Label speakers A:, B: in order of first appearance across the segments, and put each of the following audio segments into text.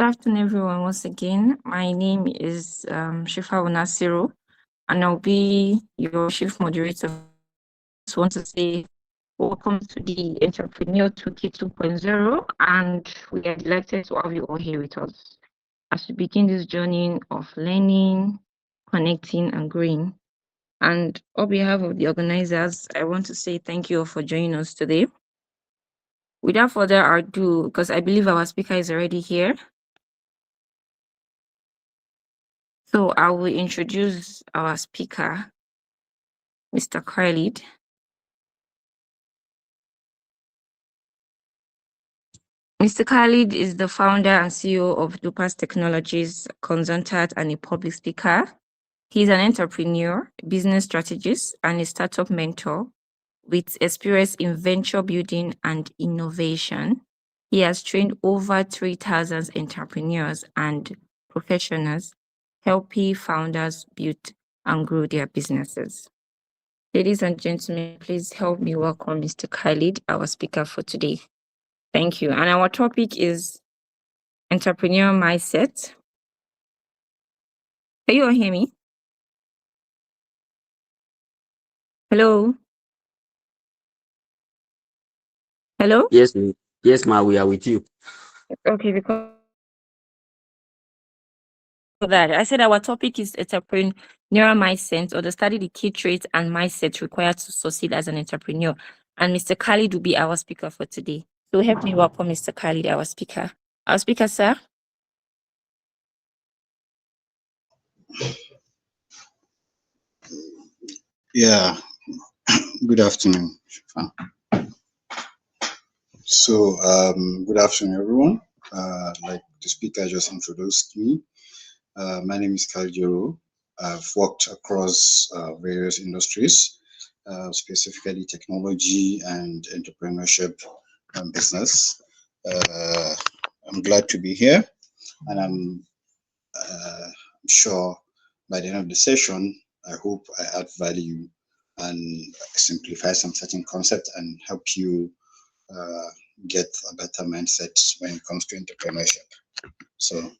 A: Good afternoon, everyone. Once again, my name is Shifa Onasiro, and I'll be your chief moderator. I just want to say welcome to the Entrepreneurial Toolkit 2.0, and we are delighted to have you all here with us as we begin this journey of learning, connecting, and growing. And on behalf of the organizers, I want to say thank you all for joining us today. Without further ado, because I believe our speaker is already here, so I will introduce our speaker, Mr. Khalid. Mr. Khalid is the founder and CEO of Dupas Technologies, consultant, and a public speaker. He's an entrepreneur, business strategist, and a startup mentor with experience in venture building and innovation. He has trained over 3,000 entrepreneurs and professionals, helping founders build and grow their businesses. Ladies and gentlemen, please help me welcome Mr. Khalid, our speaker for today. Thank you. And our topic is entrepreneurial mindset. Can you all hear me? Hello? Hello?
B: Yes, ma, we are with you.
A: Okay, because of that, I said our topic is entrepreneurial mindset, or the study the key traits and mindset required to succeed as an entrepreneur. And Mr. Khalid will be our speaker for today. So help me welcome Mr. Khalid, our speaker. Our speaker, sir.
C: Yeah, good afternoon. So, good afternoon, everyone. Like the speaker just introduced me, my name is Khalid Joro. I've worked across various industries, specifically technology and entrepreneurship and business. I'm glad to be here, and I'm sure by the end of the session, I hope I add value and simplify some certain concepts and help you get a better mindset when it comes to entrepreneurship. So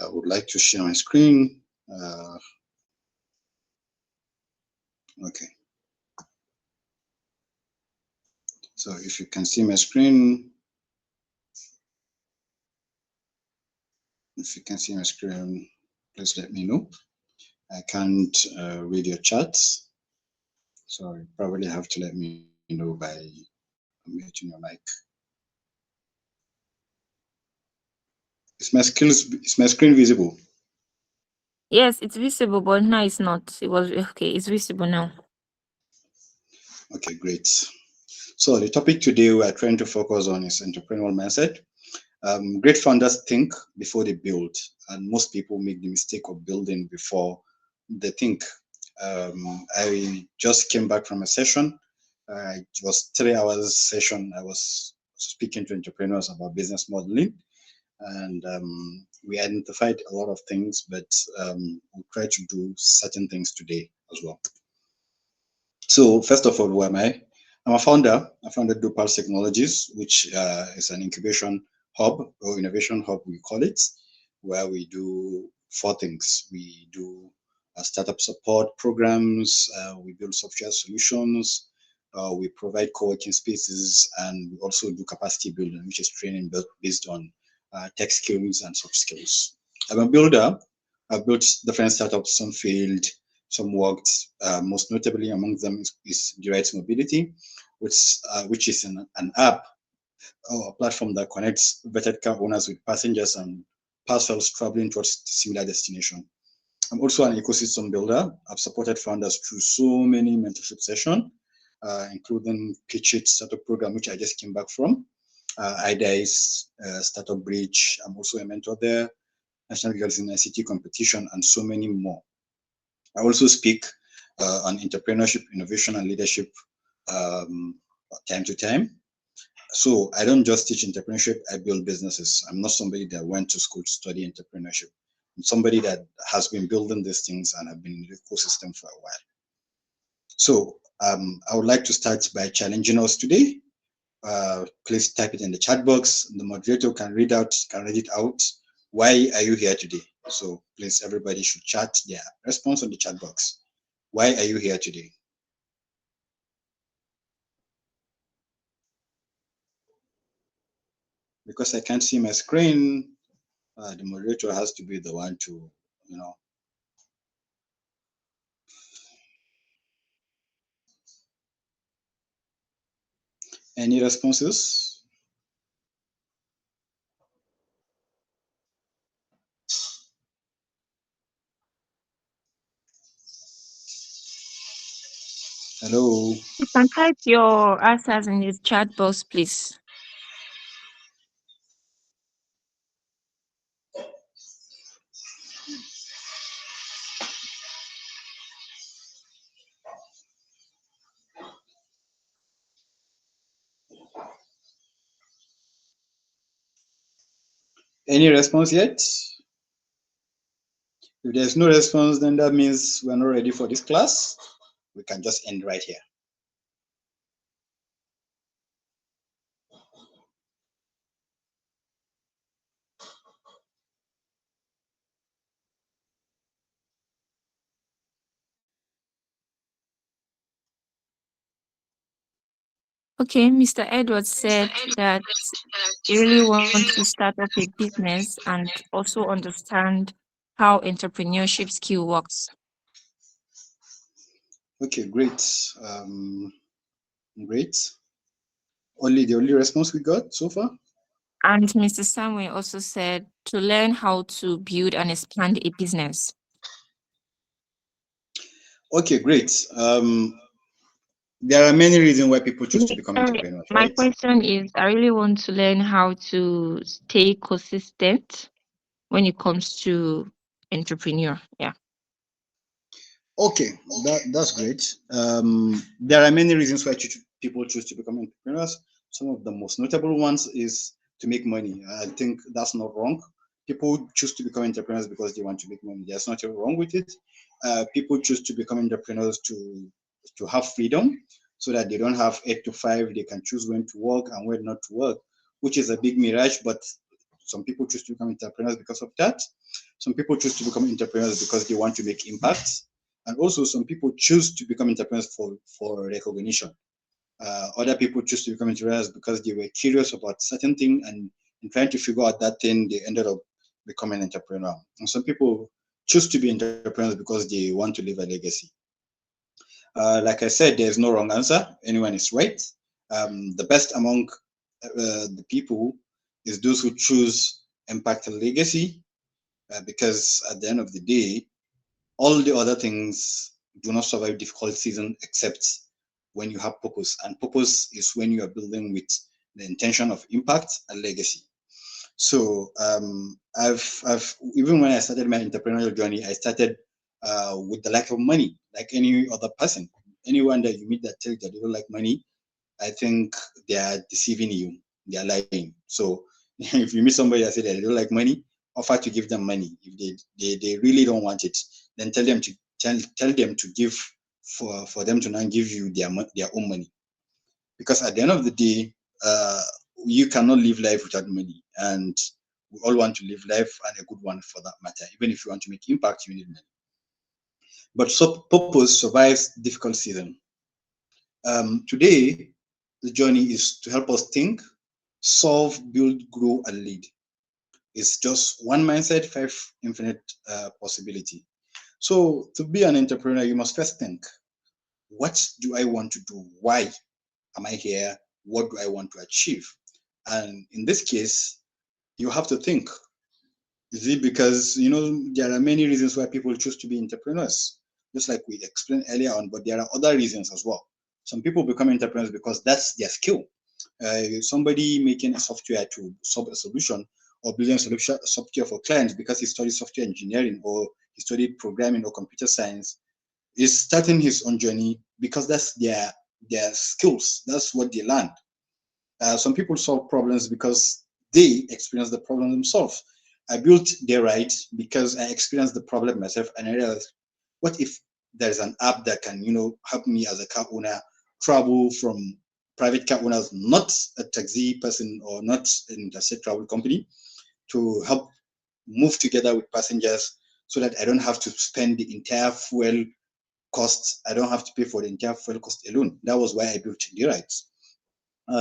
C: I would like to share my screen. Okay. So if you can see my screen, please let me know. I can't read your chats, so you probably have to let me know by unmuting your mic. Is my screen visible?
A: Yes, it's visible, but no, it's not. It was okay. It's visible now.
C: Okay, great. So the topic today we are trying to focus on is entrepreneurial mindset. Great founders think before they build, and most people make the mistake of building before they think. I just came back from a session. It was 3 hours session. I was speaking to entrepreneurs about business modeling, and we identified a lot of things, but we'll try to do certain things today as well. So first of all, who am I? I'm a founder. I founded Dupas Technologies, which is an incubation hub or innovation hub, we call it, where we do 4 things. We do startup support programs, we build software solutions, we provide co-working spaces, and we also do capacity building, which is training based on tech skills and soft skills. I'm a builder. I've built different startups, some failed, some worked. Most notably among them is Direct Mobility, which is an app or a platform that connects vetted car owners with passengers and parcels traveling towards similar destination. I'm also an ecosystem builder. I've supported founders through so many mentorship sessions, including Pitch It startup program, which I just came back from. IDICE, Startup Bridge. I'm also a mentor there. National Girls in ICT competition, and so many more. I also speak on entrepreneurship, innovation, and leadership time to time. So I don't just teach entrepreneurship, I build businesses. I'm not somebody that went to school to study entrepreneurship. I'm somebody that has been building these things and have been in the ecosystem for a while. So I would like to start by challenging us today. please type it in the chat box. The moderator can read it out. Why are you here today? So please, everybody should chat their response on the chat box. Why are you here today? Because I can't see my screen, the moderator has to be the one to, Any responses? Hello.
A: You can type your answers in the chat box, please.
C: Any response yet? If there's no response, then that means we're not ready for this class. We can just end right here.
A: Okay, Mr. Edwards said that you really want to start up a business and also understand how entrepreneurship skill works.
C: Okay, great. Great. The only response we got so far?
A: And Mr. Samuel also said to learn how to build and expand a business.
C: Okay, great. There are many reasons why people choose to become entrepreneurs,
A: My
C: right?
A: question is, I really want to learn how to stay consistent when it comes to entrepreneur. Yeah.
C: Okay, that's great. There are many reasons why people choose to become entrepreneurs. Some of the most notable ones is to make money. I think that's not wrong. People choose to become entrepreneurs because they want to make money. There's nothing wrong with it. People choose to become entrepreneurs to have freedom, so that they don't have 8 to 5. They can choose when to work and when not to work, which is a big mirage. But some people choose to become entrepreneurs because of that. Some people choose to become entrepreneurs because they want to make impact. And also, some people choose to become entrepreneurs for recognition. Other people choose to become entrepreneurs because they were curious about certain thing, and in trying to figure out that thing, they ended up becoming an entrepreneur. And some people choose to be entrepreneurs because they want to leave a legacy. Like I said, there's no wrong answer. Anyone is right. The best among the people is those who choose impact and legacy, because at the end of the day, all the other things do not survive difficult season except when you have purpose. And purpose is when you are building with the intention of impact and legacy. So I've even when I started my entrepreneurial journey, I started with the lack of money, like any other person. Anyone that you meet that tells you that they don't like money, I think they are deceiving you. They are lying. So if you meet somebody that says that they don't like money, offer to give them money. If they really don't want it, then tell them to give for them to not give you their own money. Because at the end of the day, you cannot live life without money, and we all want to live life, and a good one for that matter. Even if you want to make impact, you need money. But so purpose survives difficult season. Today, the journey is to help us think, solve, build, grow, and lead. It's just one mindset, 5 infinite possibility. So to be an entrepreneur, you must first think, what do I want to do? Why am I here? What do I want to achieve? And in this case, you have to think, is it because, there are many reasons why people choose to be entrepreneurs, just like we explained earlier on, but there are other reasons as well. Some people become entrepreneurs because that's their skill. Somebody making a software to solve a solution, or building software for clients because he studied software engineering, or he studied programming or computer science, is starting his own journey because that's their skills. That's what they learned. Some people solve problems because they experience the problem themselves. I built Dayrite because I experienced the problem myself, and I realized, what if there's an app that can, help me as a car owner travel from private car owners, not a taxi person or not an interstate travel company, to help move together with passengers so that I don't have to spend the entire fuel costs. I don't have to pay for the entire fuel cost alone. That was why I built the rights.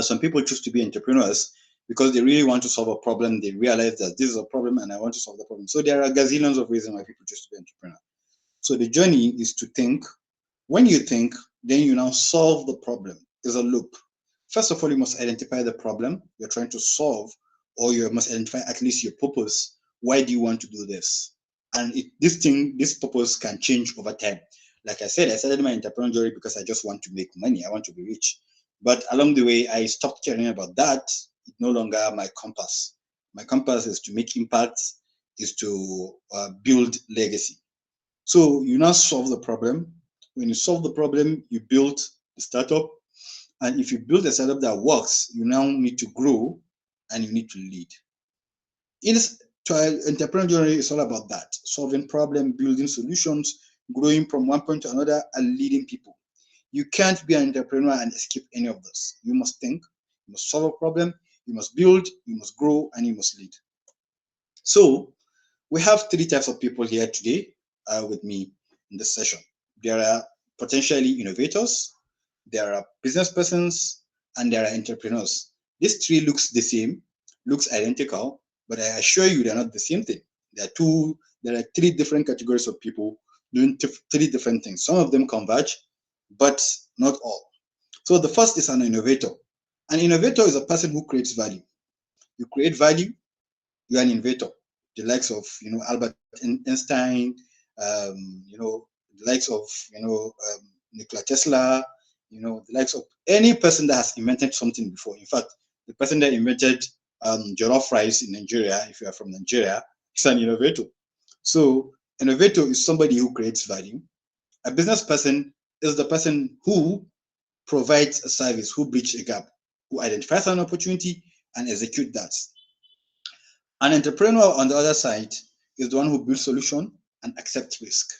C: Some people choose to be entrepreneurs because they really want to solve a problem. They realize that this is a problem and I want to solve the problem. So there are gazillions of reasons why people choose to be entrepreneur. So the journey is to think. When you think, then you now solve the problem. There's a loop. First of all, you must identify the problem you're trying to solve, or you must identify at least your purpose. Why do you want to do this? And this purpose can change over time. Like I said, I started my entrepreneurial journey because I just want to make money. I want to be rich. But along the way, I stopped caring about that. It's no longer my compass. My compass is to make impact, is to build legacy. So you now solve the problem. When you solve the problem, you build the startup. And if you build a startup that works, you now need to grow and you need to lead. Entrepreneurial journey is all about that: solving problems, building solutions, growing from one point to another, and leading people. You can't be an entrepreneur and escape any of this. You must think, you must solve a problem, you must build, you must grow, and you must lead. So we have three types of people here today with me in this session. There are potentially innovators, there are business persons, and there are entrepreneurs. These three looks the same, looks identical, but I assure you they're not the same thing. There are three different categories of people doing three different things. Some of them converge, but not all. So the first is an innovator. An innovator is a person who creates value. You create value, you're an innovator. The likes of Albert Einstein, the likes of Nikola Tesla, the likes of any person that has invented something before. In fact, the person that invented jollof rice in Nigeria, if you are from Nigeria, is an innovator. So innovator is somebody who creates value. A business person is the person who provides a service, who bridges a gap, who identifies an opportunity and execute that. An entrepreneur, on the other side, is the one who builds solution and accepts risk.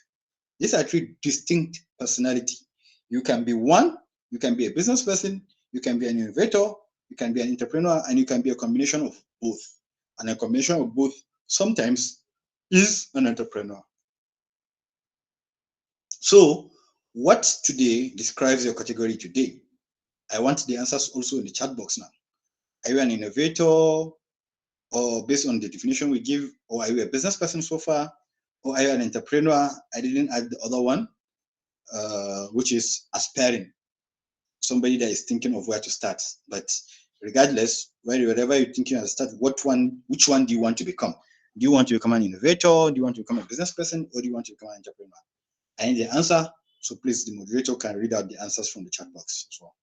C: These are three distinct personalities. You can be one, you can be a business person, you can be an innovator, you can be an entrepreneur, and you can be a combination of both. And a combination of both sometimes is an entrepreneur. So what today describes your category today? I want the answers also in the chat box now. Are you an innovator, or based on the definition we give, or are you a business person so far, or are you an entrepreneur? I didn't add the other one, which is aspiring, somebody that is thinking of where to start. But regardless, wherever you're thinking of start, which one do you want to become? Do you want to become an innovator? Do you want to become a business person? Or do you want to become an entrepreneur? I need the answer, so please, the moderator can read out the answers from the chat box as well.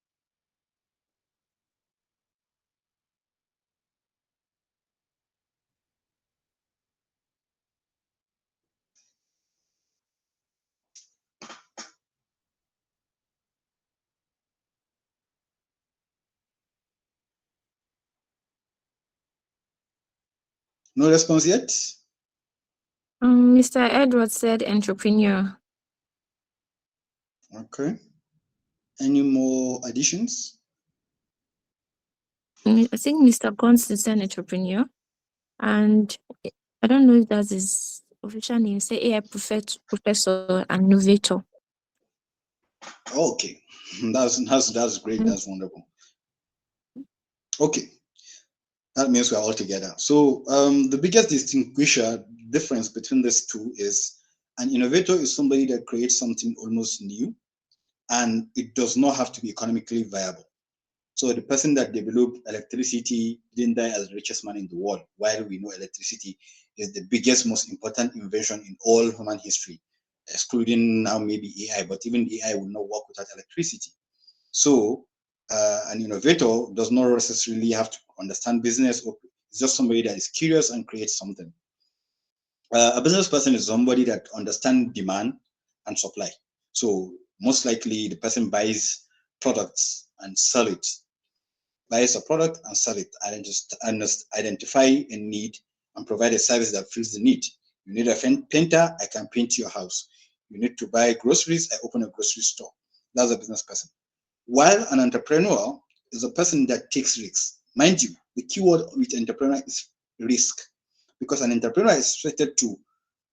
C: No response yet?
A: Mr. Edward said entrepreneur.
C: Okay. Any more additions?
A: I think Mr. Gons is an entrepreneur. And I don't know if that's his official name. Say AI professor and innovator.
C: Okay. That's great. That's wonderful. Okay. That means we're all together. So the biggest difference between these two is an innovator is somebody that creates something almost new, and it does not have to be economically viable. So the person that developed electricity didn't die as the richest man in the world, while we know electricity is the biggest, most important invention in all human history, excluding now maybe AI, but even AI will not work without electricity. So an innovator does not necessarily have to understand business, or it's just somebody that is curious and creates something. A business person is somebody that understands demand and supply. So most likely the person buys products and sell it, buys a product and sell it, identify a need and provide a service that fills the need. You need a painter, I can paint your house. You need to buy groceries, I open a grocery store. That's a business person. While an entrepreneur is a person that takes risks. Mind you, the keyword with entrepreneur is risk, because an entrepreneur is expected to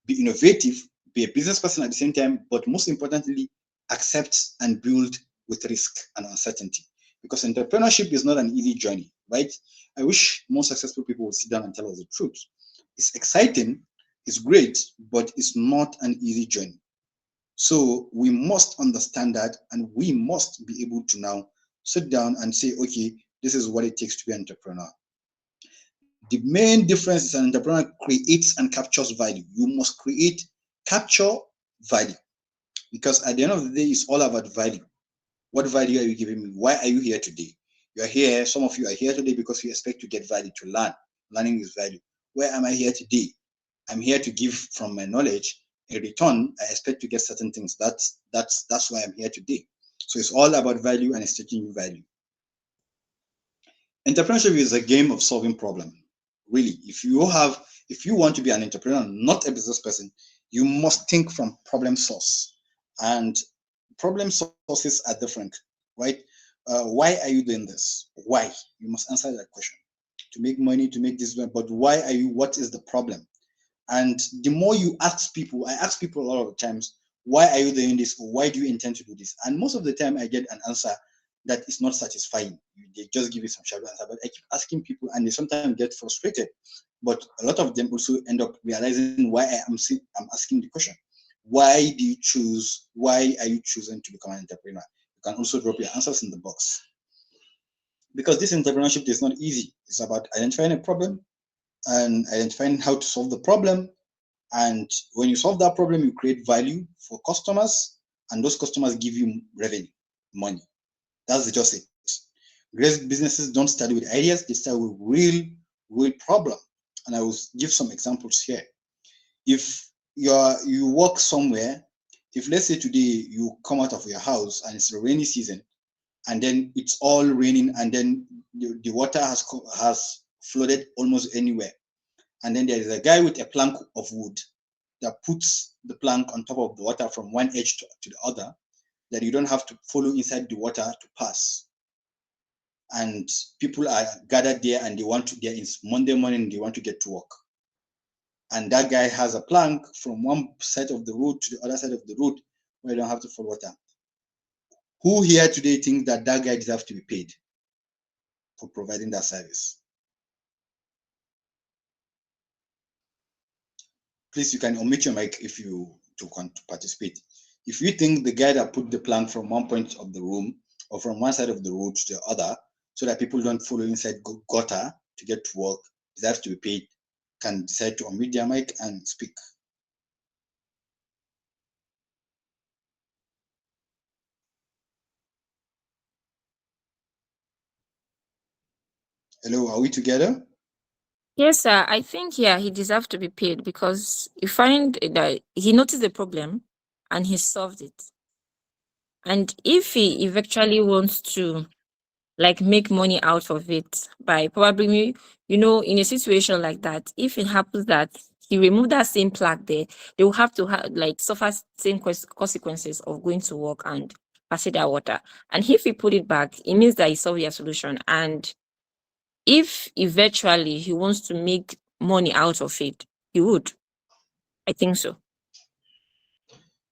C: be innovative, be a business person at the same time, but most importantly, accept and build with risk and uncertainty. Because entrepreneurship is not an easy journey, right? I wish more successful people would sit down and tell us the truth. It's exciting, it's great, but it's not an easy journey. So we must understand that, and we must be able to now sit down and say, okay, this is what it takes to be an entrepreneur. The main difference is an entrepreneur creates and captures value. You must create, capture value, because at the end of the day, it's all about value. What value are you giving me? Why are you here today? You're here, some of you are here today because you expect to get value, to learn. Learning is value. Where am I here today? I'm here to give from my knowledge. In return, I expect to get certain things. That's why I'm here today. So it's all about value, and it's taking you value. Entrepreneurship is a game of solving problem. Really, if you want to be an entrepreneur, not a business person, you must think from problem source. And problem sources are different, right? Why are you doing this? Why? You must answer that question. To make money, to make this, but why are you? What is the problem? And the more you ask people, I ask people a lot of times, why are you doing this? Or why do you intend to do this? And most of the time I get an answer that is not satisfying. They just give you some shallow answer, but I keep asking people and they sometimes get frustrated. But a lot of them also end up realizing why I'm asking the question. Why do you choose? Why are you choosing to become an entrepreneur? You can also drop your answers in the box. Because this entrepreneurship is not easy. It's about identifying a problem and identifying how to solve the problem. And when you solve that problem, you create value for customers, and those customers give you revenue, money. That's just it. Great businesses don't start with ideas, they start with real problem. And I will give some examples here. If you work somewhere, if let's say today you come out of your house and it's a rainy season, and then it's all raining, and then the water has flooded almost anywhere, and then there is a guy with a plank of wood that puts the plank on top of the water from one edge to the other, that you don't have to follow inside the water to pass. And people are gathered there, and it's Monday morning, they want to get to work. And that guy has a plank from one side of the road to the other side of the road where you don't have to follow water. Who here today thinks that guy deserves to be paid for providing that service? Please, you can omit your mic if you want to participate. If you think the guy that put the plank from one point of the room or from one side of the road to the other, so that people don't follow inside gutter to get to work, deserves to be paid, can decide to unmute their mic and speak. Hello, are we together?
A: Yes, sir. I think, yeah, he deserves to be paid because you find that he noticed the problem and he solved it. And if he eventually wants to like make money out of it by probably, in a situation like that, if it happens that he removed that same plaque there, they will have to suffer same consequences of going to work and passing that water. And if he put it back, it means that he solved their solution. And if eventually he wants to make money out of it, he would. I think so.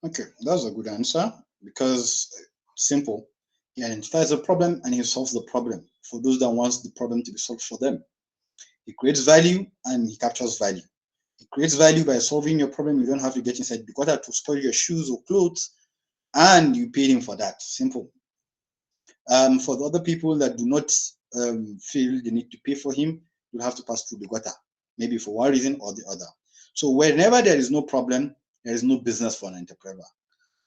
C: Okay, that's a good answer, because simple. He identifies a problem and he solves the problem for those that wants the problem to be solved for them. He creates value and he captures value. He creates value by solving your problem. You don't have to get inside the gutter to spoil your shoes or clothes, and you paid him for that. Simple. For the other people that do not feel the need to pay for him, you'll have to pass through the gutter, maybe for one reason or the other. So whenever there is no problem, there is no business for an entrepreneur.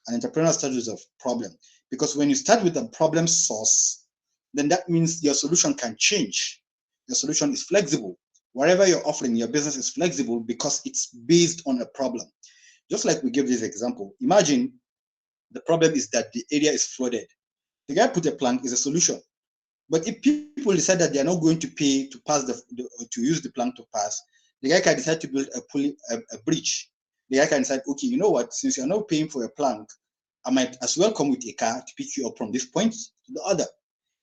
C: An entrepreneur starts with a problem, because when you start with a problem source, then that means your solution can change. Your solution is flexible. Whatever you're offering, your business is flexible because it's based on a problem. Just like we gave this example, imagine the problem is that the area is flooded. The guy put a plank is a solution. But if people decide that they are not going to pay to pass to use the plank to pass, the guy can decide to build a bridge. The guy can decide, okay, you know what? Since you're not paying for a plank, I might as well come with a car to pick you up from this point to the other.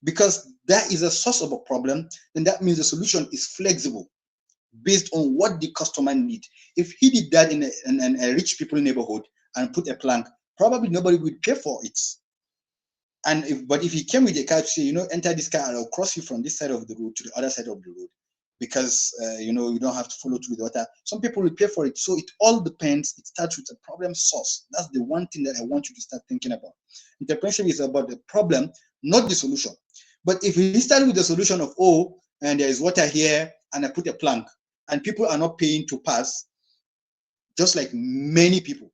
C: because that is a source of a problem, then that means the solution is flexible based on what the customer needs. If he did that in a rich people neighborhood and put a plank, probably nobody would pay for it. But if he came with a car to say, enter this car and I'll cross you from this side of the road to the other side of the road, because you don't have to follow through the water, some people will pay for it. So it all depends. It starts with a problem source. That's the one thing that I want you to start thinking about. Entrepreneurship is about the problem, not the solution. But if we start with the solution of, and there is water here and I put a plank and people are not paying to pass, just like many people,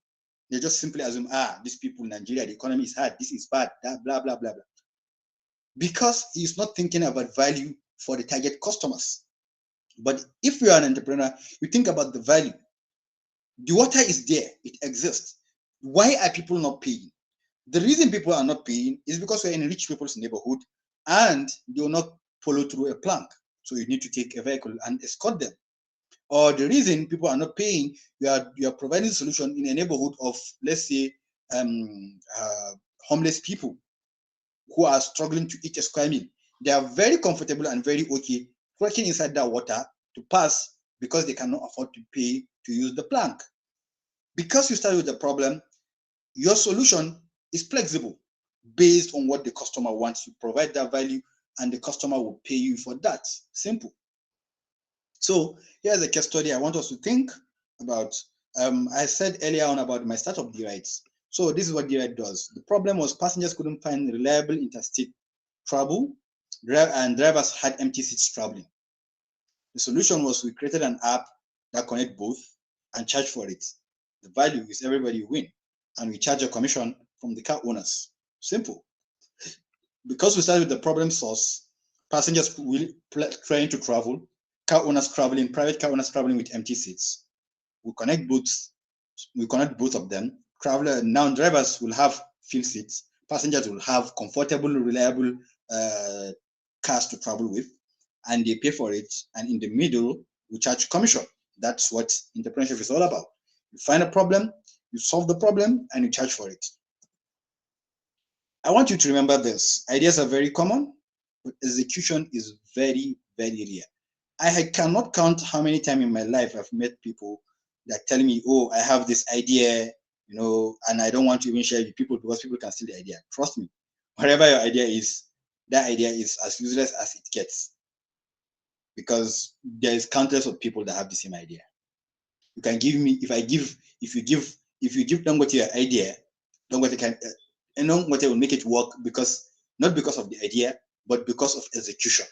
C: they just simply assume, these people in Nigeria, the economy is hard, this is bad, blah, blah, blah, blah. Because he's not thinking about value for the target customers. But if you are an entrepreneur, you think about the value. The water is there, it exists. Why are people not paying? The reason people are not paying is because we're in rich people's neighborhood and they will not follow through a plank. So you need to take a vehicle and escort them. Or the reason people are not paying, you are providing a solution in a neighborhood of, let's say, homeless people who are struggling to eat a square meal. They are very comfortable and very okay working inside that water to pass because they cannot afford to pay to use the plank. Because you start with the problem, your solution is flexible based on what the customer wants. You provide that value and the customer will pay you for that. Simple. So here's a case study I want us to think about. I said earlier on about my startup D-Rides. So this is what D-Ride does. The problem was passengers couldn't find reliable interstate travel and drivers had empty seats traveling. The solution was we created an app that connect both and charge for it. The value is everybody win, and we charge a commission from the car owners. Simple. Because we started with the problem source, passengers trying to travel, car owners traveling, private car owners traveling with empty seats. We connect both of them. Now drivers will have field seats, passengers will have comfortable, reliable cars to travel with, and they pay for it. And in the middle, we charge commission. That's what entrepreneurship is all about. You find a problem, you solve the problem, and you charge for it. I want you to remember this. Ideas are very common, but execution is very, very rare. I cannot count how many times in my life I've met people that tell me, I have this idea, and I don't want to even share it with people because people can steal the idea. Trust me, whatever your idea is, that idea is as useless as it gets, because there is countless of people that have the same idea. You can give me, if you give Dangote your idea, Dangote will make it work not because of the idea, but because of execution.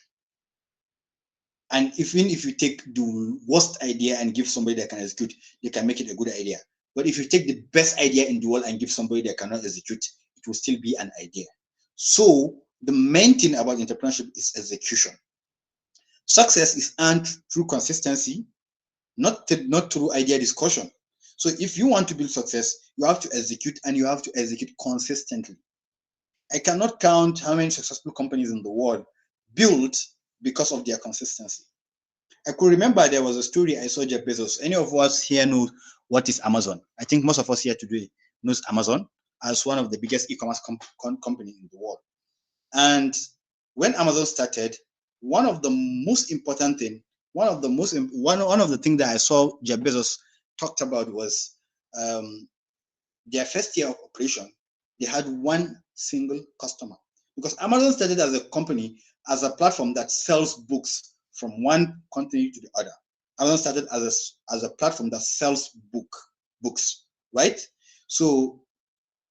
C: And even if you take the worst idea and give somebody that can execute, they can make it a good idea. But if you take the best idea in the world and give somebody that cannot execute, it will still be an idea. So the main thing about entrepreneurship is execution. Success is earned through consistency, not through idea discussion. So if you want to build success, you have to execute, and you have to execute consistently. I cannot count how many successful companies in the world built because of their consistency. I could remember there was a story I saw Jeff Bezos. Any of us here know what is Amazon? I think most of us here today knows Amazon as one of the biggest e-commerce companies in the world. And when Amazon started, one of the things that I saw Jeff Bezos talked about was their first year of operation, they had one single customer. Because Amazon started as a company, as a platform that sells books from one country to the other. Amazon started as a platform that sells books, right? So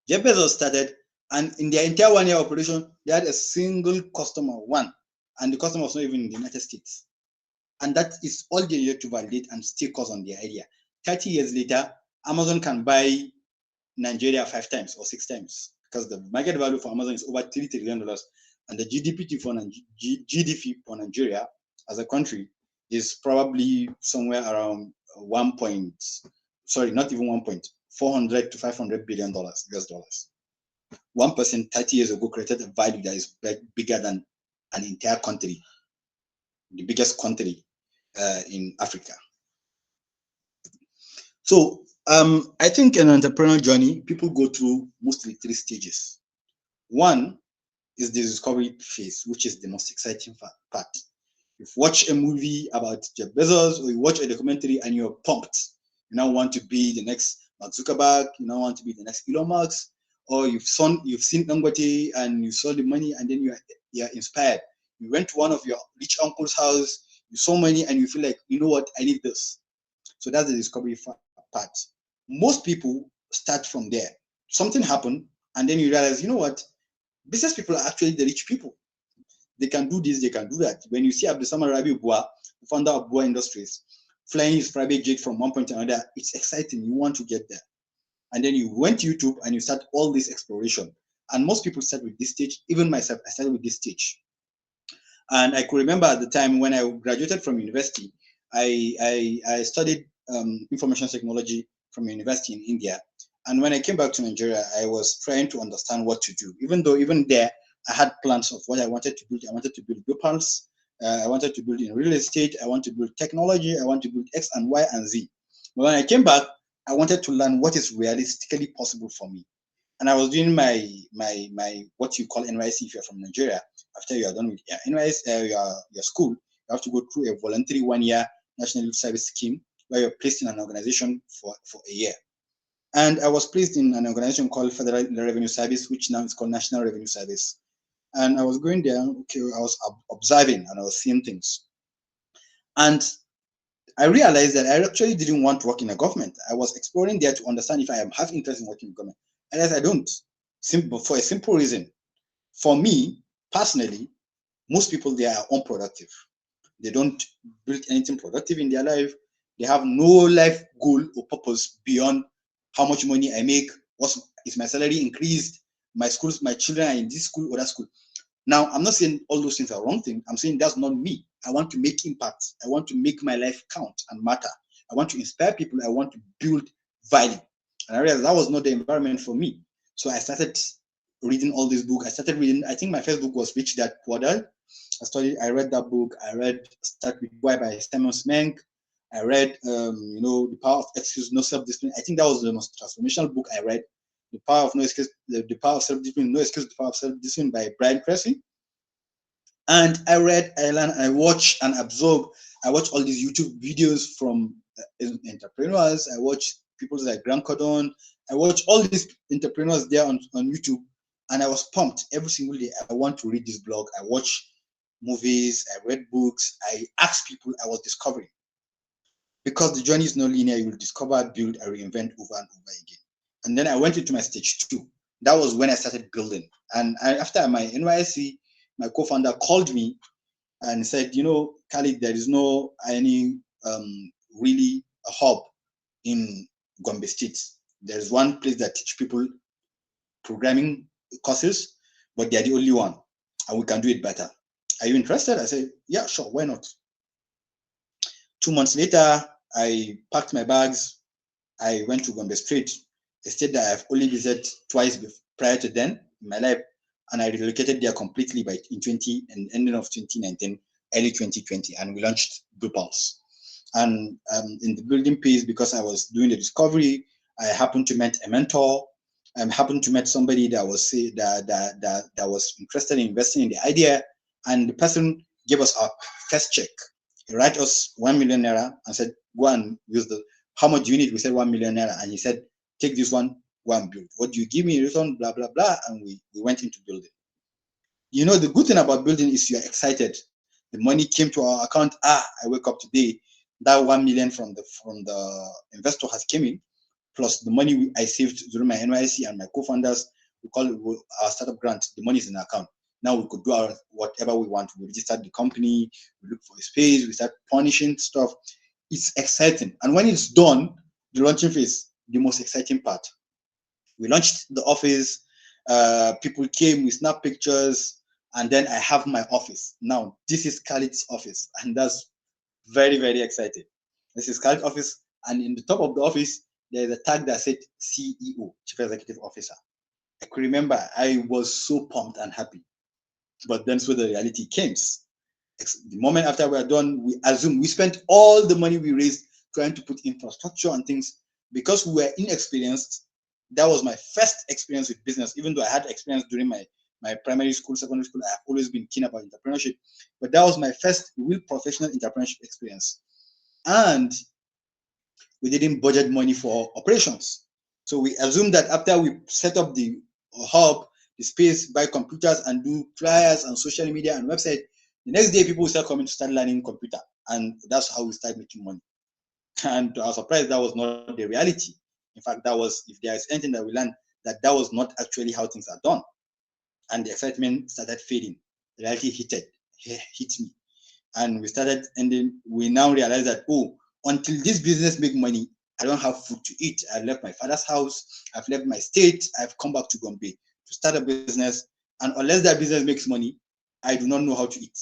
C: Jeff Bezos started, and in their entire 1 year operation, they had a single customer, one, and the customer was not even in the United States. And that is all they needed to validate and stay course on their idea. 30 years later, Amazon can buy Nigeria 5 times or 6 times, because the market value for Amazon is over $3 trillion, and the GDP for Nigeria as a country is probably somewhere around 400 to $500 billion US dollars. One person 30 years ago created a value that is bigger than an entire country, the biggest country in Africa. So I think in an entrepreneurial journey, people go through mostly 3 stages. One is the discovery phase, which is the most exciting part. You've watched a movie about Jeff Bezos, or you watch a documentary and you're pumped. You now want to be the next Mark Zuckerberg, you now want to be the next Elon Musk, or you've seen Dangote and you saw the money and then you're inspired. You went to one of your rich uncle's house, you saw money and you feel like, you know what, I need this. So that's the discovery part. Most people start from there. Something happened and then you realize, you know what, business people are actually the rich people. They can do this, they can do that. When you see Abdulsamad Rabi Bua, founder of Bua Industries, flying his private jet from one point to another, it's exciting. You want to get there. And then you went to YouTube and you start all this exploration. And most people start with this stage. Even myself, I started with this stage. And I could remember at the time when I graduated from university, I studied information technology from a university in India. And when I came back to Nigeria, I was trying to understand what to do. Even though even there, I had plans of what I wanted to build. I wanted to build Gopals. I wanted to build in real estate. I want to build technology. I want to build X and Y and Z. But when I came back, I wanted to learn what is realistically possible for me. And I was doing my what you call NYC if you're from Nigeria. After you are done with NYC, your school, you have to go through a voluntary 1-year national youth service scheme where you're placed in an organization for a year. And I was placed in an organization called Federal Revenue Service, which now is called National Revenue Service. And I was going there, okay, I was observing and I was seeing things. And I realized that I actually didn't want to work in a government. I was exploring there to understand if I have interest in working in government. And as I don't, for a simple reason. For me, personally, most people, they are unproductive. They don't build anything productive in their life. They have no life goal or purpose beyond how much money I make, is my salary increased, my children are in this school or that school. Now, I'm not saying all those things are wrong thing. I'm saying that's not me. I want to make impact. I want to make my life count and matter. I want to inspire people. I want to build value. And I realized that was not the environment for me. So I started reading all these books. I started reading, I think my first book was Rich Dad Poor Dad. I read that book. I read Start With Why by Simon Sinek. I read, The Power of Excuse, No Self-Discipline. I think that was the most transformational book I read. The Power of No Excuse, the Power of Self-Discipline, No Excuse, The Power of Self-Discipline by Brian Tracy. And I read, I learned, I watched and absorbed. I watched all these YouTube videos from entrepreneurs. I watched people like Grant Cardone. I watched all these entrepreneurs there on YouTube. And I was pumped every single day. I want to read this blog. I watch movies. I read books. I asked people. I was discovering. Because the journey is not linear, you will discover, build, and reinvent over and over again. And then I went into my stage 2. That was when I started building. And after my NYSC, my co-founder called me and said, Khalid, there is no any really a hub in Gombe State. There's one place that teach people programming courses, but they're the only one, and we can do it better. Are you interested? I said, yeah, sure, why not? 2 months later, I packed my bags. I went to Gombe Street, a state that I've only visited twice prior to then in my life, and I relocated there completely in ending of 2019, early 2020, and we launched Pulse. And in the building piece, because I was doing the discovery, I happened to meet a mentor. I happened to meet somebody that was that was interested in investing in the idea, and the person gave us our first check. He wrote us 1 million naira and said, go and use how much do you need? We said 1 million naira. And he said, take this one, go and build. What do you give me in return? Blah, blah, blah. And we went into building. The good thing about building is you're excited. The money came to our account. I wake up today. That 1 million from the investor has came in, plus the money I saved during my NYSC and my co-founders, we call it our startup grant. The money is in the account. Now we could do whatever we want. We register the company, we look for a space, we start punishing stuff. It's exciting. And when it's done, the launching phase, the most exciting part. We launched the office, people came, we snapped pictures, and then I have my office. Now, this is Khalid's office, and that's very, very exciting. This is Khalid's office, and in the top of the office, there's a tag that said CEO, Chief Executive Officer. I could remember I was so pumped and happy. But then so the reality came. The moment after we are done, we spent all the money we raised trying to put infrastructure and things. Because we were inexperienced, that was my first experience with business, even though I had experience during my my primary school, secondary school, I have always been keen about entrepreneurship. But that was my first real professional entrepreneurship experience. And we didn't budget money for operations. So we assumed that after we set up the hub, the space, buy computers and do flyers and social media and website, the next day people will start coming to start learning computer. And that's how we start making money. And to our surprise, that was not the reality. In fact, that was, if there is anything that we learned, that was not actually how things are done. And the excitement started fading. The reality hit me. And we started, and then we now realize that, oh, until this business make money, I don't have food to eat. I left my father's house, I've left my state, I've come back to Gombe to start a business. And unless that business makes money, I do not know how to eat.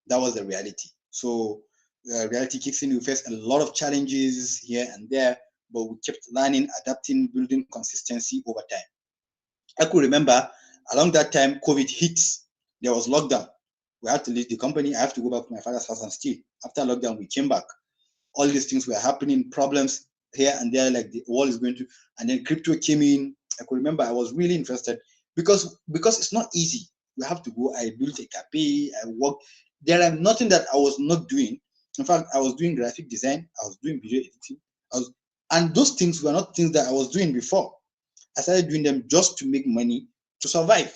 C: That was the reality. So reality kicks in. We faced a lot of challenges here and there, but we kept learning, adapting, building consistency over time. I could remember along that time, COVID hit. There was lockdown. We had to leave the company. I have to go back to my father's house and stay. After lockdown, we came back. All these things were happening, problems here and there, like the world is going to, and then crypto came in. I could remember I was really interested because it's not easy. We have to go. I built a cafe. I worked. There are nothing that I was not doing. In fact, I was doing graphic design. I was doing video editing. And those things were not things that I was doing before. I started doing them just to make money to survive.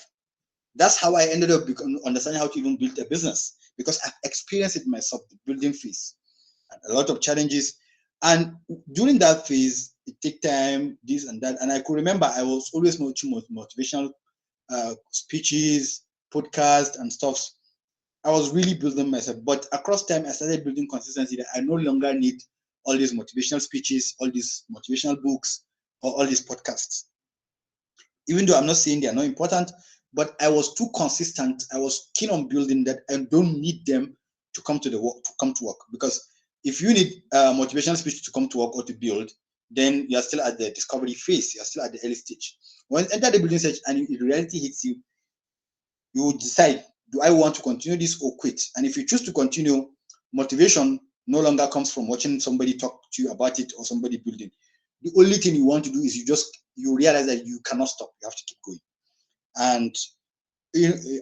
C: That's how I ended up understanding how to even build a business, because I've experienced it myself, the building phase, and a lot of challenges. And during that phase, it takes time, this and that. And I could remember I was always watching motivational speeches, podcasts, and stuff. I was really building myself. But across time, I started building consistency that I no longer need all these motivational speeches, all these motivational books, or all these podcasts. Even though I'm not saying they are not important, but I was too consistent. I was keen on building that I don't need them to come to work. Because if you need a motivational speech to come to work or to build, then you are still at the discovery phase. You are still at the early stage. When you enter the building stage and reality hits you, you will decide, do I want to continue this or quit? And if you choose to continue, motivation no longer comes from watching somebody talk to you about it or somebody building. The only thing you want to do is you realize that you cannot stop. You have to keep going. And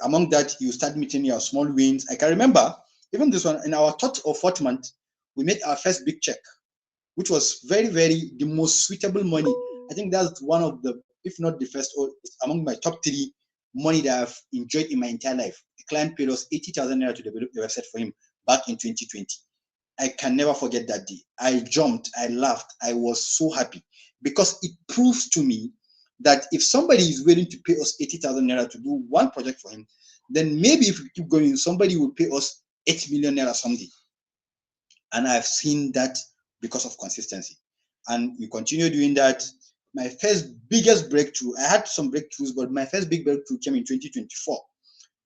C: among that, you start meeting your small wins. I can remember even this one in our third or fourth month, we made our first big check, which was very, very the most suitable money. I think that's one of the, if not the first, or among my top 3 money that I've enjoyed in my entire life. The client paid us 80,000 naira to develop the website for him back in 2020. I can never forget that day. I jumped, I laughed, I was so happy, because it proves to me that if somebody is willing to pay us 80,000 naira to do one project for him, then maybe if we keep going, somebody will pay us 8 million naira someday. And I've seen that because of consistency. And we continue doing that. My first biggest breakthrough, I had some breakthroughs, but my first big breakthrough came in 2024,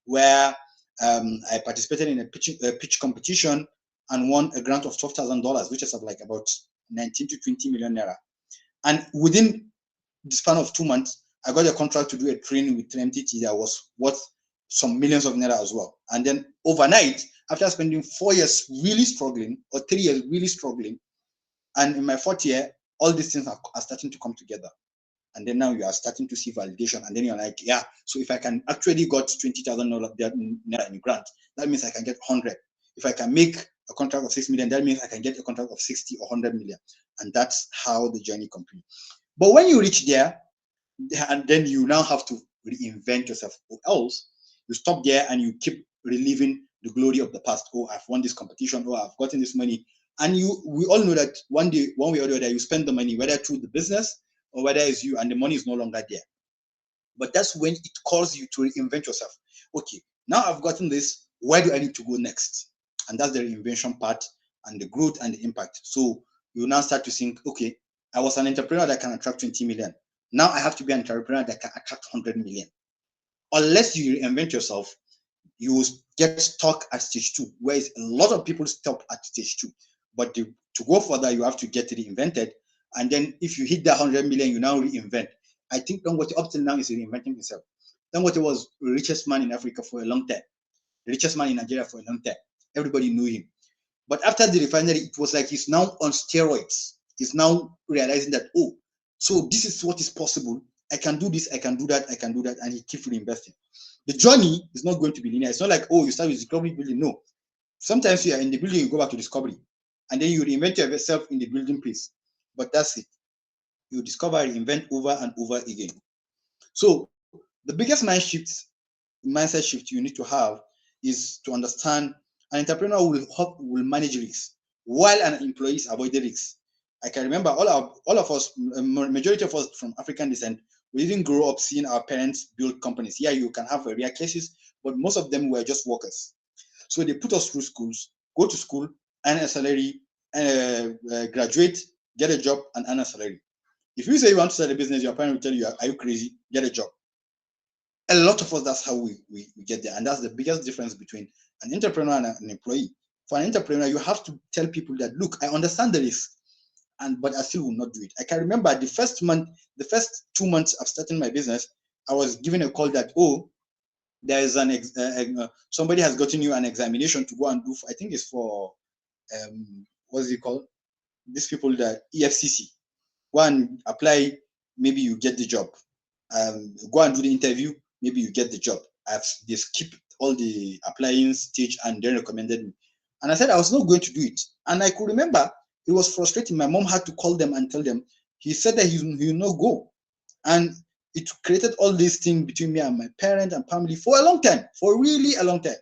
C: where I participated in a pitch competition and won a grant of $12,000, which is like about 19 to 20 million naira. And within the span of 2 months, I got a contract to do a training with MTT that was worth some millions of naira as well. And then overnight, after spending 4 years really struggling, or 3 years really struggling, and in my 4th year, all these things are starting to come together. And then now you are starting to see validation. And then you're like, yeah, so if I can actually got 20,000 naira in grant, that means I can get 100. If I can make a contract of 6 million, that means I can get a contract of 60 or 100 million. And that's how the journey continues. But when you reach there, and then you now have to reinvent yourself, or else you stop there and you keep reliving the glory of the past. Oh, I've won this competition. Oh, I've gotten this money. And we all know that one day, one way or the other, you spend the money, whether through the business or whether it's you, and the money is no longer there. But that's when it calls you to reinvent yourself. Okay, now I've gotten this. Where do I need to go next? And that's the reinvention part and the growth and the impact. So you now start to think, okay, I was an entrepreneur that can attract 20 million. Now I have to be an entrepreneur that can attract 100 million. Unless you reinvent yourself, you will get stuck at stage 2, where a lot of people stop at stage 2. But to go further, you have to get reinvented. And then if you hit that 100 million, you now reinvent. I think Dangote up till now is reinventing himself. Dangote was the richest man in Africa for a long time, the richest man in Nigeria for a long time. Everybody knew him. But after the refinery, it was like he's now on steroids. He's now realizing that, oh, so this is what is possible. I can do this, I can do that, I can do that, and he keeps reinvesting. The journey is not going to be linear. It's not like, oh, you start with discovery building. No. Sometimes you are in the building, you go back to discovery, and then you reinvent yourself in the building phase. But that's it. You discover, reinvent over and over again. So the biggest mindset shift you need to have is to understand an entrepreneur will manage risks while an employee is avoiding risks. I can remember all of us, majority of us from African descent, we didn't grow up seeing our parents build companies. Yeah, you can have rare cases, but most of them were just workers. So they put us through schools, go to school, earn a salary, graduate, get a job, and earn a salary. If you say you want to start a business, your parents will tell you, are you crazy? Get a job. A lot of us, that's how we get there. And that's the biggest difference between an entrepreneur and an employee. For an entrepreneur, you have to tell people that, look, I understand the risk, but I still will not do it. I can remember the first 2 months of starting my business, I was given a call that, oh, there is somebody has gotten you an examination to go and do. I think it's for what's it called? These people that EFCC. Go and apply, maybe you get the job. Go and do the interview, maybe you get the job. They skipped all the applying stage and then recommended me. And I said I was not going to do it. And I could remember it was frustrating. My mom had to call them and tell them. He said that he will not go. And it created all these things between me and my parents and family for a long time, for really a long time.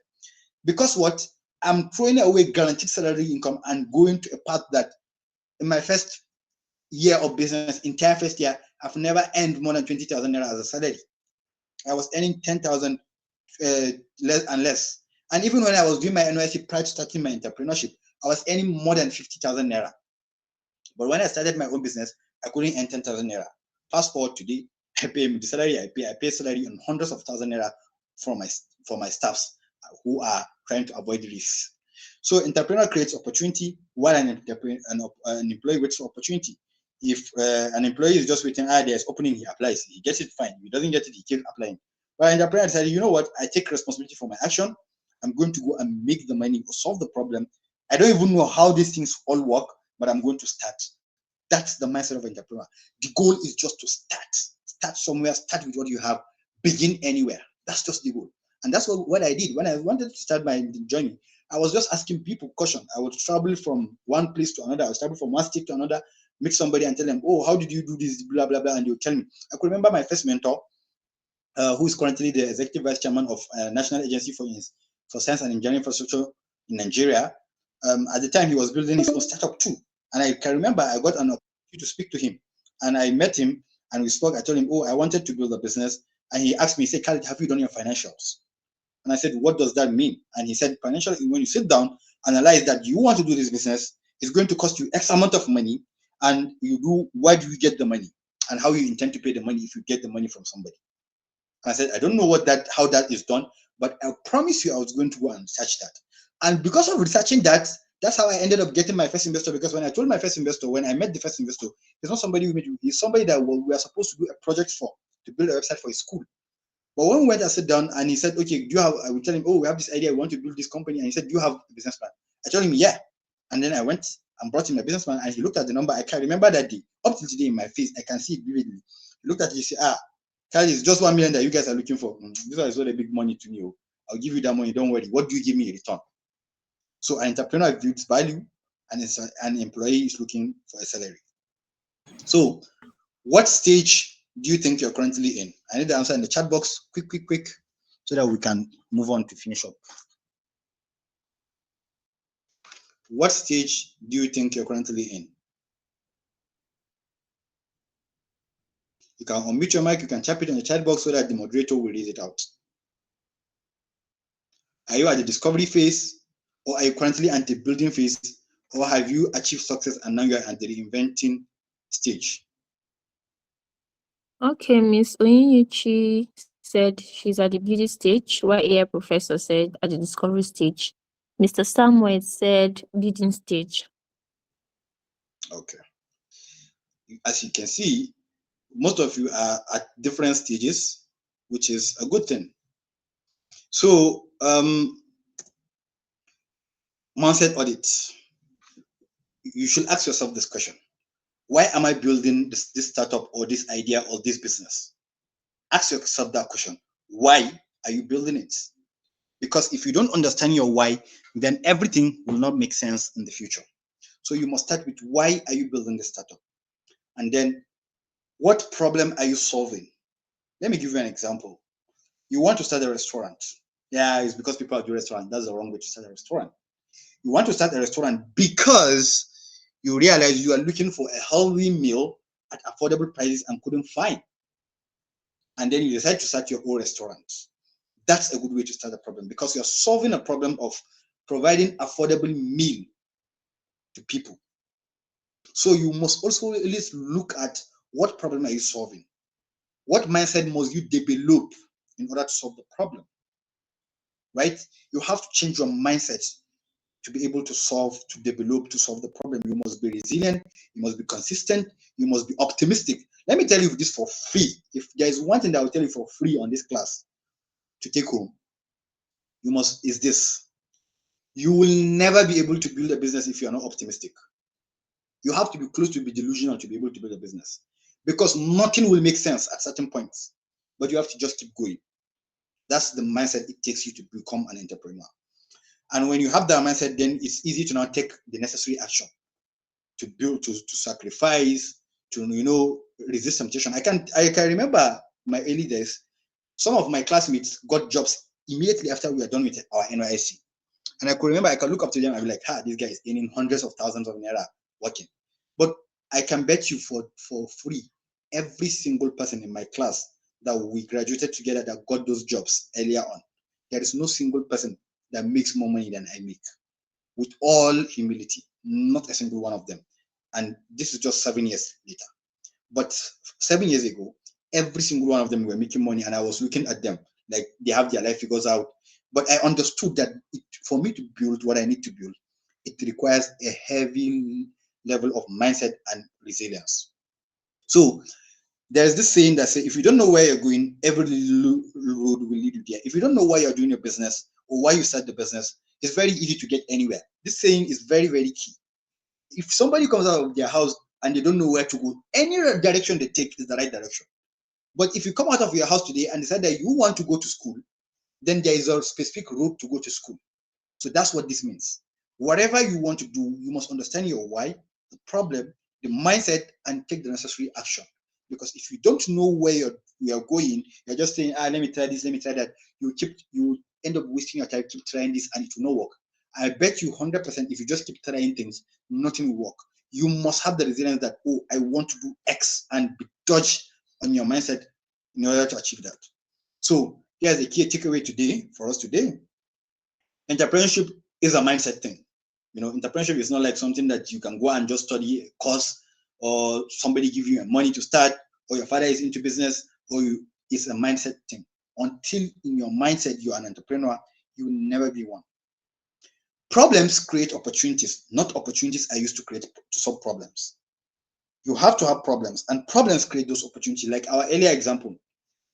C: Because what? I'm throwing away guaranteed salary income and going to a path that in my first year of business, entire first year, I've never earned more than 20,000 naira as a salary. I was earning 10,000 less and less. And even when I was doing my NYC prior to starting my entrepreneurship, I was earning more than 50,000 naira. But when I started my own business, I couldn't earn 10,000 naira. Fast forward today, I pay the salary I pay salary on hundreds of thousands naira for my staffs who are trying to avoid risks. So entrepreneur creates opportunity while an employee waits for opportunity. If an employee is just waiting, there's opening, he applies. He gets it, fine. If he doesn't get it, he keeps applying. But an entrepreneur decided, you know what? I take responsibility for my action. I'm going to go and make the money or solve the problem. I don't even know how these things all work, but I'm going to start. That's the mindset of an entrepreneur. The goal is just to start. Start somewhere, start with what you have, begin anywhere. That's just the goal. And that's what I did. When I wanted to start my journey, I was just asking people questions. I would travel from one place to another. I would travel from one state to another, meet somebody and tell them, oh, how did you do this, blah, blah, blah, and they'll tell me. I could remember my first mentor, who is currently the executive vice chairman of National Agency for Science and Engineering Infrastructure in Nigeria. At the time, he was building his own startup too. And I can remember I got an opportunity to speak to him. And I met him and we spoke. I told him, oh, I wanted to build a business. And he asked me, he said, Khalid, have you done your financials? And I said, what does that mean? And he said, financial, when you sit down, analyze that you want to do this business, it's going to cost you X amount of money. And why do you get the money? And how you intend to pay the money if you get the money from somebody. And I said, I don't know how that is done, but I promise you I was going to go and research that. And because of researching that, that's how I ended up getting my first investor. Because when I told my first investor, when I met the first investor, he's not somebody we met, he's somebody that we were supposed to do a project for, to build a website for his school. But when we went and sat down and he said, okay, I would tell him, oh, we have this idea, we want to build this company. And he said, do you have a business plan? I told him, yeah. And then I went and brought him a business plan and he looked at the number. I can remember that day, up till today in my face, I can see it vividly. He looked at it, he said, Khalid, it's just 1 million that you guys are looking for. This is not a big money to me. I'll give you that money, don't worry. What do you give me in return? So an entrepreneur builds value and an employee is looking for a salary. So what stage do you think you're currently in? I need the answer in the chat box, quick, so that we can move on to finish up. What stage do you think you're currently in? You can unmute your mic, you can type it in the chat box so that the moderator will read it out. Are you at the discovery phase, or are you currently at the building phase, or have you achieved success and now you're at the reinventing stage?
A: Okay, Miss Oyinyechi said she's at the beauty stage, while AI Professor said at the discovery stage. Mr. Samuel said building stage.
C: Okay. As you can see, most of you are at different stages, which is a good thing. So, mindset audit. You should ask yourself this question. Why am I building this startup or this idea or this business? ask yourself that question. Why are you building it? Because if you don't understand your why, then everything will not make sense in the future. So you must start with why are you building the startup? And then what problem are you solving? Let me give you an example. You want to start a restaurant. Yeah, it's because people are doing restaurant. That's the wrong way to start a restaurant. You want to start a restaurant because you realize you are looking for a healthy meal at affordable prices and couldn't find. And then you decide to start your own restaurant. That's a good way to start a problem because you're solving a problem of providing affordable meal to people. So you must also at least look at what problem are you solving? What mindset must you develop in order to solve the problem? Right? You have to change your mindset to be able to solve, to develop, to solve the problem. You must be resilient, you must be consistent, you must be optimistic. Let me tell you this for free. If there is one thing that I will tell you for free on this class to take home, is this. You will never be able to build a business if you are not optimistic. You have to be close to be delusional to be able to build a business because nothing will make sense at certain points, but you have to just keep going. That's the mindset it takes you to become an entrepreneur. And when you have that mindset, then it's easy to now take the necessary action to build, to sacrifice, to resist temptation. I can remember my early days. Some of my classmates got jobs immediately after we were done with our NYSC. And I could remember, I could look up to them and be like, this guy is earning hundreds of thousands of naira working. But I can bet you for free, every single person in my class that we graduated together that got those jobs earlier on, there is no single person that makes more money than I make. With all humility, not a single one of them. And this is just 7 years later. But 7 years ago, every single one of them were making money, and I was looking at them like they have their life figures out. But I understood that for me to build what I need to build, it requires a heavy level of mindset and resilience. So there's this saying that says, if you don't know where you're going, every road will lead you there. If you don't know why you're doing your business or why you start the business, it's very easy to get anywhere. This saying is very, very key. If somebody comes out of their house and they don't know where to go, any direction they take is the right direction. But if you come out of your house today and decide that you want to go to school, then there is a specific route to go to school. So that's what this means. Whatever you want to do, you must understand your why, the problem, the mindset, and take the necessary action. Because if you don't know where you're going, you're just saying, let me try this, let me try that. You end up wasting your time, keep trying this, and it will not work. I bet you 100% if you just keep trying things, nothing will work. You must have the resilience that, I want to do X, and be dodged on your mindset in order to achieve that. So here's the key takeaway today for us today. Entrepreneurship is a mindset thing. Entrepreneurship is not like something that you can go and just study a course, or somebody give you money to start, or your father is into business, or it's a mindset thing. Until in your mindset you're an entrepreneur, you will never be one. Problems create opportunities, not opportunities are used to solve problems. You have to have problems, and problems create those opportunities. Like our earlier example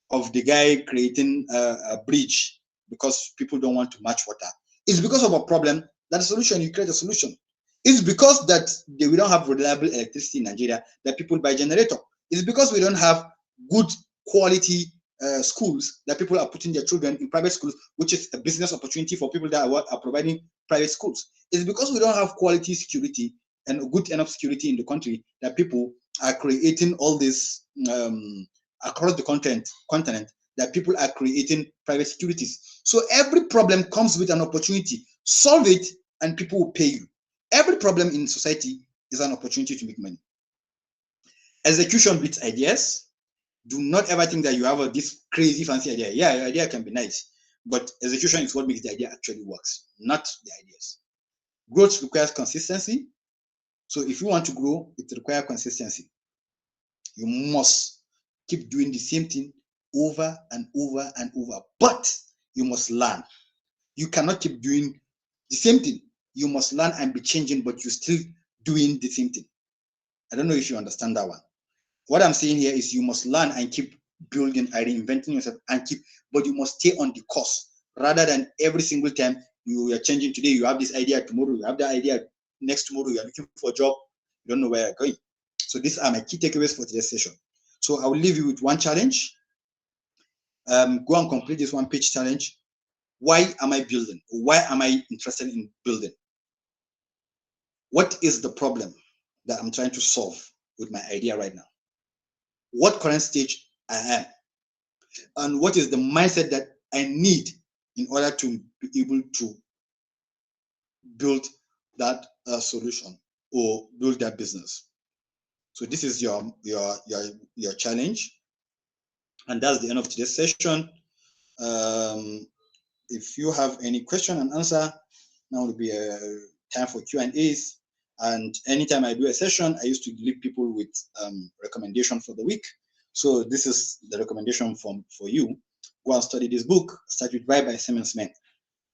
C: of the guy creating a bridge because people don't want to match water. It's because of a problem. That solution, you create a solution. It's because that we don't have reliable electricity in Nigeria that people buy generator. It's because we don't have good quality schools that people are putting their children in private schools, which is a business opportunity for people that are providing private schools. It's because we don't have quality security and good enough security in the country that people are creating all this across the continent that people are creating private securities. So every problem comes with an opportunity. Solve it and people will pay you. Every problem in society is an opportunity to make money. Execution beats ideas. Do not ever think that you have this crazy fancy idea. Yeah, your idea can be nice, but execution is what makes the idea actually works, not the ideas. Growth requires consistency. So if you want to grow, it requires consistency. You must keep doing the same thing over and over and over, but you must learn. You cannot keep doing the same thing. You must learn and be changing, but you're still doing the same thing. I don't know if you understand that one. What I'm saying here is you must learn and keep building and reinventing yourself but you must stay on the course rather than every single time you are changing. Today you have this idea, tomorrow you have the idea, next tomorrow you are looking for a job, you don't know where you're going. So these are my key takeaways for today's session. So I will leave you with one challenge. Go and complete this one-page challenge. Why am I building? Why am I interested in building? What is the problem that I'm trying to solve with my idea right now? What current stage I am? And what is the mindset that I need in order to be able to build that solution or build that business? So this is your challenge, and that's the end of today's session. If you have any question and answer, now will be a time for Q&As. And anytime I do a session, I used to leave people with recommendation for the week. So this is the recommendation for you. Go and study this book, Start with Why by Simmons Men.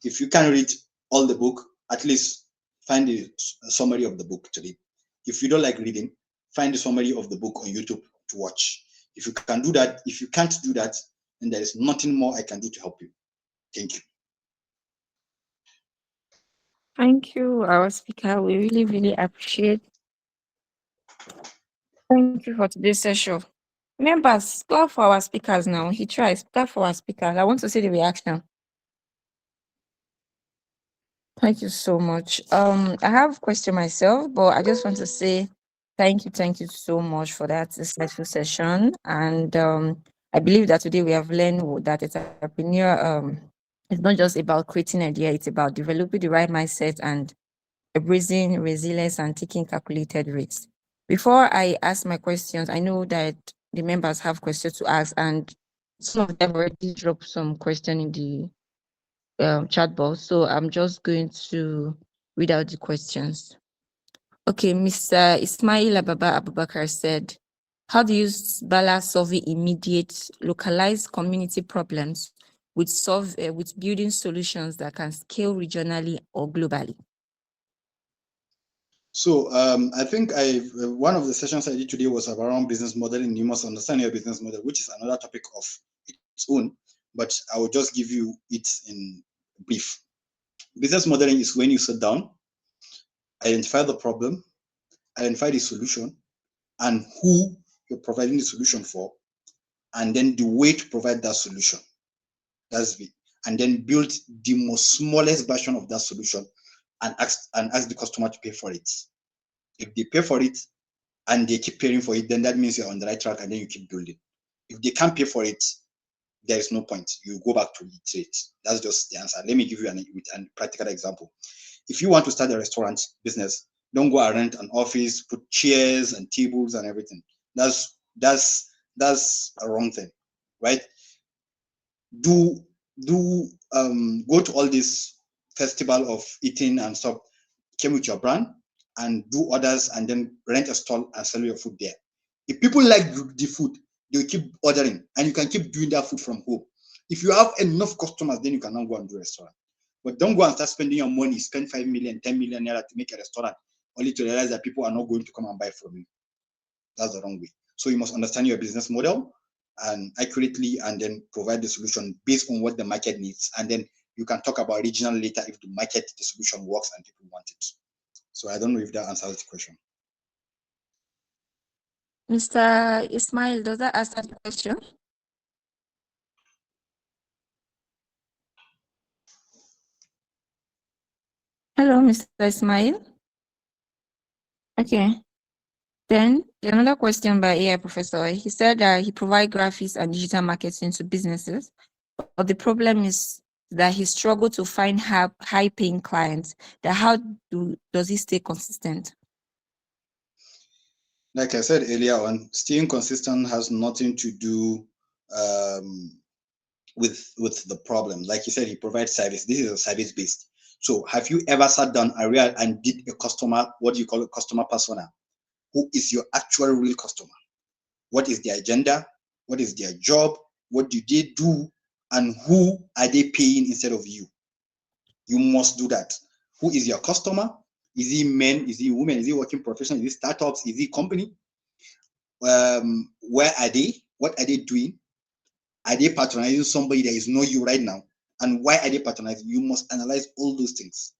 C: If you can't read all the book, at least find the summary of the book to read. If you don't like reading, find the summary of the book on YouTube to watch. If you can do that, if you can't do that, then there is nothing more I can do to help you. Thank you.
A: Thank you, our speaker. We really, really appreciate. Thank you for today's session. Members, clap for our speakers now. He tries. Clap for our speakers. I want to see the reaction. Thank you so much. I have a question myself, but I just want to say thank you so much for that insightful session. And I believe that today we have learned that it's entrepreneur. It's not just about creating an idea; it's about developing the right mindset and embracing resilience and taking calculated risks. Before I ask my questions, I know that the members have questions to ask, and some of them already dropped some question in the chat box. So I'm just going to read out the questions. Okay, Mr. Ismail Abubakar said, how do you balance solving immediate localized community problems with building solutions that can scale regionally or globally?
C: So I think one of the sessions I did today was around business modeling. You must understand your business model, which is another topic of its own, but I will just give you it in brief. Business modeling is when you sit down, identify the problem, identify the solution, and who you're providing the solution for, and then the way to provide that solution. That's it. And then build the most smallest version of that solution and ask the customer to pay for it. If they pay for it and they keep paying for it, then that means you're on the right track, and then you keep building. If they can't pay for it, there is no point. You go back to iterate. That's just the answer. Let me give you a practical example. If you want to start a restaurant business, don't go and rent an office, put chairs and tables and everything. That's a wrong thing, right? Go to all this festival of eating and stuff, came with your brand, and do orders, and then rent a stall and sell your food there. If people like the food, they'll keep ordering, and you can keep doing that food from home. If you have enough customers, then you can now go and do a restaurant. But don't go and start spending your money, spend 5 million, 10 million naira to make a restaurant, only to realize that people are not going to come and buy from you. That's the wrong way. So you must understand your business model and accurately, and then provide the solution based on what the market needs. And then you can talk about regional later if the market, the solution works and people want it. So I don't know if that answers the question.
A: Mr. Ismail, does that answer the question? Hello, Mr. Ismail. Okay. Then another question by AI Professor. He said that he provides graphics and digital marketing to businesses, but the problem is that he struggled to find high-paying clients. That how does he stay consistent?
C: Like I said earlier on, staying consistent has nothing to do with the problem. Like you said, he provides service. This is a service based. So have you ever sat down and did a customer, what do you call a customer persona? Who is your actual real customer? What is their agenda? What is their job? What do they do? And who are they paying instead of you? You must do that. Who is your customer? Is he men? Is he women? Is he working professional? Is he startups? Is he company? Where are they? What are they doing? Are they patronizing somebody that is not you right now? And why are they patronizing? You must analyze all those things.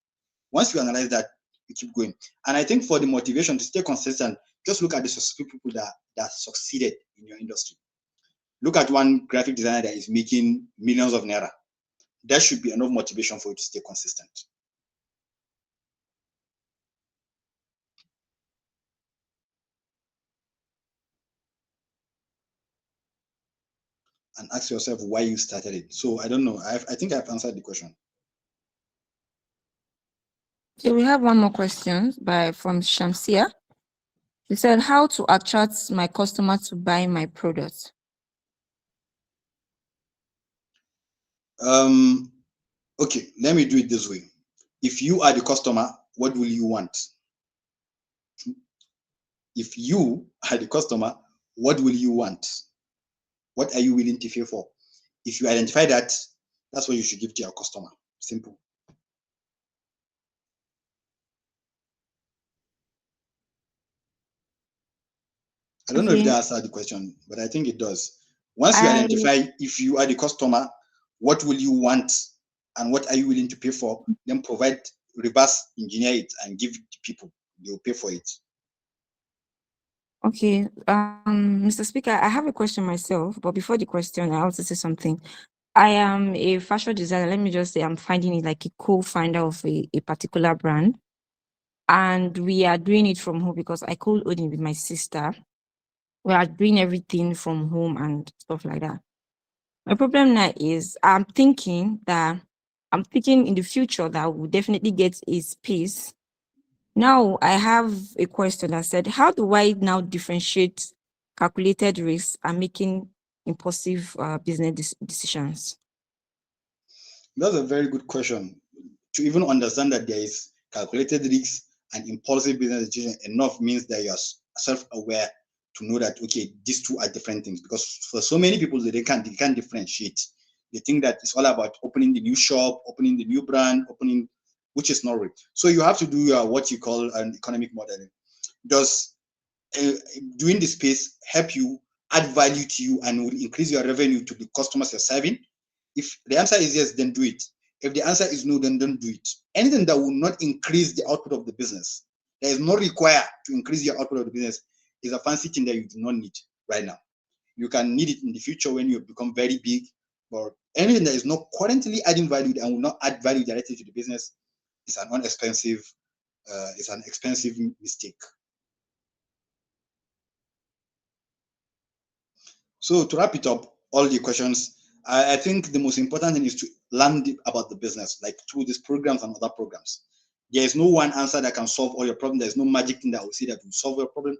C: Once you analyze that, you keep going. And I think for the motivation to stay consistent, just look at the successful people that succeeded in your industry. look at one graphic designer that is making millions of naira. That should be enough motivation for you to stay consistent. And ask yourself why you started it. So I don't know. I think I've answered the question.
A: So we have one more question from Shamsia. She said, how to attract my customer to buy my product?
C: Okay, let me do it this way. If you are the customer, what will you want? If you are the customer, what will you want? What are you willing to pay for? If you identify that, that's what you should give to your customer. Simple. I don't know if that answered the question, but I think it does. Once you identify if you are the customer, what will you want and what are you willing to pay for, then reverse engineer it and give it to people. They'll pay for it.
A: Okay, Mr. Speaker, I have a question myself, but before the question, I also say something. I am a fashion designer. Let me just say I'm finding it like a co-founder of a particular brand. And we are doing it from home because I co-own it with my sister. We are doing everything from home and stuff like that. My problem now is I'm thinking in the future that we'll definitely get a space. Now I have a question that said, how do I now differentiate calculated risks and making impulsive business decisions?
C: That's a very good question. To even understand that there is calculated risks and impulsive business decision enough means that you are self-aware to know that, okay, these two are different things. Because for so many people, they can't differentiate. They think that it's all about opening the new shop, opening the new brand, which is not real. So you have to do what you call an economic modeling. Does doing the space help you add value to you and will increase your revenue to the customers you're serving? If the answer is yes, then do it. If the answer is no, then don't do it. Anything that will not increase the output of the business, that is not required to increase your output of the business, is a fancy thing that you do not need right now. You can need it in the future when you become very big, but anything that is not currently adding value and will not add value directly to the business is an expensive mistake. So to wrap it up, all the questions, I think the most important thing is to learn about the business, like through these programs and other programs. There is no one answer that can solve all your problems. There's no magic thing that will say that will solve your problem.